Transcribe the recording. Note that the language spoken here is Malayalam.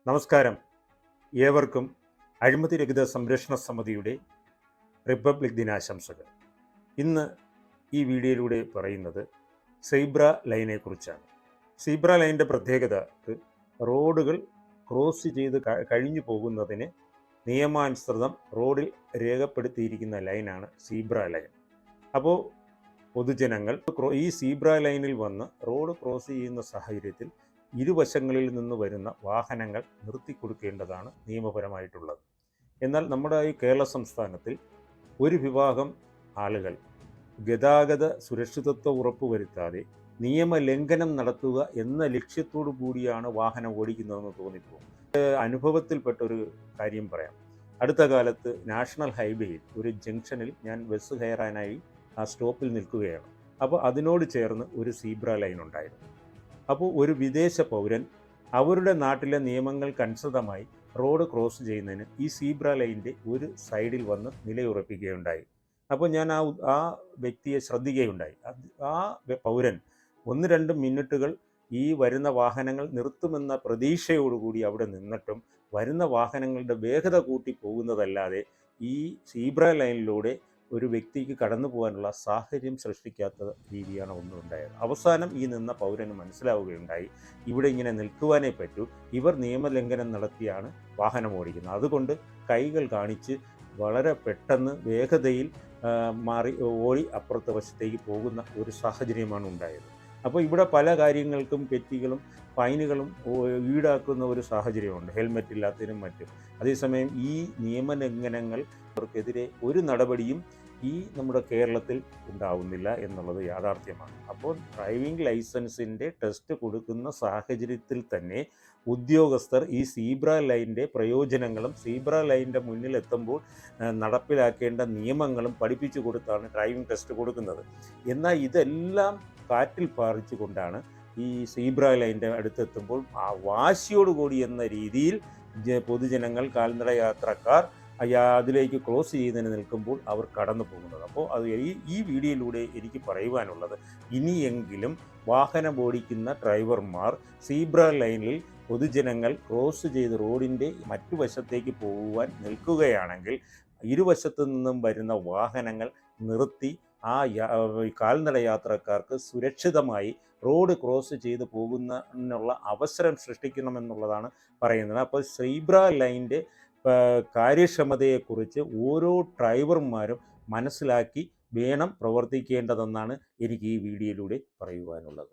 നമസ്കാരം. ഏവർക്കും അഴിമതിരഹിത സംരക്ഷണ സമിതിയുടെ റിപ്പബ്ലിക് ദിനാശംസകൾ. ഇന്ന് ഈ വീഡിയോയിലൂടെ പറയുന്നത് സീബ്ര ലൈനെക്കുറിച്ചാണ്. സീബ്ര ലൈനിൻ്റെ പ്രത്യേകത റോഡുകൾ ക്രോസ് ചെയ്ത് കഴിഞ്ഞു പോകുന്നതിന് നിയമാനുസൃതം റോഡിൽ രേഖപ്പെടുത്തിയിരിക്കുന്ന ലൈനാണ് സീബ്ര ലൈൻ. അപ്പോൾ പൊതുജനങ്ങൾ ഈ സീബ്ര ലൈനിൽ വന്ന് റോഡ് ക്രോസ് ചെയ്യുന്ന സാഹചര്യത്തിൽ ഇരുവശങ്ങളിൽ നിന്ന് വരുന്ന വാഹനങ്ങൾ നിർത്തിക്കൊടുക്കേണ്ടതാണ് നിയമപരമായിട്ടുള്ളത്. എന്നാൽ നമ്മുടെ ഈ കേരള സംസ്ഥാനത്തിൽ ഒരു വിഭാഗം ആളുകൾ ഗതാഗത സുരക്ഷിതത്വം ഉറപ്പുവരുത്താതെ നിയമലംഘനം നടത്തുക എന്ന ലക്ഷ്യത്തോടു കൂടിയാണ് വാഹനം ഓടിക്കുന്നതെന്ന് തോന്നിപ്പോകും. അനുഭവത്തിൽപ്പെട്ടൊരു കാര്യം പറയാം. അടുത്ത കാലത്ത് നാഷണൽ ഹൈവേയിൽ ഒരു ജംഗ്ഷനിൽ ഞാൻ ബസ് കയറാനായി ആ സ്റ്റോപ്പിൽ നിൽക്കുകയാണ്. അപ്പോൾ അതിനോട് ചേർന്ന് ഒരു സീബ്ര ലൈൻ ഉണ്ടായിരുന്നു. അപ്പോൾ ഒരു വിദേശ പൗരൻ അവരുടെ നാട്ടിലെ നിയമങ്ങൾക്കനുസൃതമായി റോഡ് ക്രോസ് ചെയ്യുന്നതിന് ഈ സീബ്ര ലൈനിൻ്റെ ഒരു സൈഡിൽ വന്ന് നിലയുറപ്പിക്കുകയുണ്ടായി. അപ്പോൾ ഞാൻ ആ വ്യക്തിയെ ശ്രദ്ധിക്കുകയുണ്ടായി. ആ പൗരൻ 1-2 മിനിറ്റുകൾ ഈ വരുന്ന വാഹനങ്ങൾ നിർത്തുമെന്ന പ്രതീക്ഷയോടുകൂടി അവിടെ നിന്നിട്ടും വരുന്ന വാഹനങ്ങളുടെ വേഗത കൂട്ടി പോകുന്നതല്ലാതെ ഈ സീബ്ര ലൈനിലൂടെ ഒരു വ്യക്തിക്ക് കടന്നു പോകാനുള്ള സാഹചര്യം സൃഷ്ടിക്കാത്ത രീതിയാണ് ഒന്നുണ്ടായത്. അവസാനം ഈ നിന്ന പൗരന് മനസ്സിലാവുകയുണ്ടായി, ഇവിടെ ഇങ്ങനെ നിൽക്കുവാനേ പറ്റൂ, ഇവർ നിയമലംഘനം നടത്തിയാണ് വാഹനം ഓടിക്കുന്നത്. അതുകൊണ്ട് കൈകൾ കാണിച്ച് വളരെ പെട്ടെന്ന് വേഗതയിൽ ഓടി അപ്പുറത്തെ വശത്തേക്ക് പോകുന്ന ഒരു സാഹചര്യമാണ് ഉണ്ടായത്. അപ്പോൾ ഇവിടെ പല കാര്യങ്ങൾക്കും പെറ്റികളും ഫൈനുകളും ഈടാക്കുന്ന ഒരു സാഹചര്യമുണ്ട്, ഹെൽമെറ്റ് ഇല്ലാത്തതിനും മറ്റും. അതേസമയം ഈ നിയമലംഘനങ്ങൾ അവർക്കെതിരെ ഒരു നടപടിയും ഈ നമ്മുടെ കേരളത്തിൽ ഉണ്ടാവുന്നില്ല എന്നുള്ളത് യാഥാർത്ഥ്യമാണ്. അപ്പോൾ ഡ്രൈവിംഗ് ലൈസൻസിൻ്റെ ടെസ്റ്റ് കൊടുക്കുന്ന സാഹചര്യത്തിൽ തന്നെ ഉദ്യോഗസ്ഥർ ഈ സീബ്ര ലൈനിൻ്റെ പ്രയോജനങ്ങളും സീബ്ര ലൈനിൻ്റെ മുന്നിലെത്തുമ്പോൾ നടപ്പിലാക്കേണ്ട നിയമങ്ങളും പഠിപ്പിച്ചു കൊടുത്താണ് ഡ്രൈവിംഗ് ടെസ്റ്റ് കൊടുക്കുന്നത്. എന്നാൽ ഇതെല്ലാം കാറ്റിൽ പാറിച്ചുകൊണ്ടാണ് ഈ സീബ്ര ലൈനിൻ്റെ അടുത്തെത്തുമ്പോൾ ആ വാശിയോടുകൂടി എന്ന രീതിയിൽ പൊതുജനങ്ങൾ, കാൽനട യാത്രക്കാർ അതിലേക്ക് ക്രോസ് ചെയ്യുന്നതിന് നിൽക്കുമ്പോൾ അവർ കടന്നു പോകുന്നത്. അപ്പോൾ അത് ഈ വീഡിയോയിലൂടെ എനിക്ക് പറയുവാനുള്ളത്, ഇനിയെങ്കിലും വാഹനം ഓടിക്കുന്ന ഡ്രൈവർമാർ സീബ്ര ലൈനിൽ പൊതുജനങ്ങൾ ക്രോസ് ചെയ്ത് റോഡിൻ്റെ മറ്റു വശത്തേക്ക് പോകുവാൻ നിൽക്കുകയാണെങ്കിൽ ഇരുവശത്തു നിന്നും വരുന്ന വാഹനങ്ങൾ നിർത്തി ആ കാൽനട യാത്രക്കാർക്ക് സുരക്ഷിതമായി റോഡ് ക്രോസ് ചെയ്ത് പോകുന്നതിനുള്ള അവസരം സൃഷ്ടിക്കണമെന്നുള്ളതാണ് പറയുന്നത്. അപ്പോൾ സീബ്ര ലൈനിൻ്റെ കാര്യക്ഷമതയെക്കുറിച്ച് ഓരോ ഡ്രൈവർമാരും മനസ്സിലാക്കി വേണം പ്രവർത്തിക്കേണ്ടതെന്നാണ് എനിക്ക് ഈ വീഡിയോയിലൂടെ പറയുവാനുള്ളത്.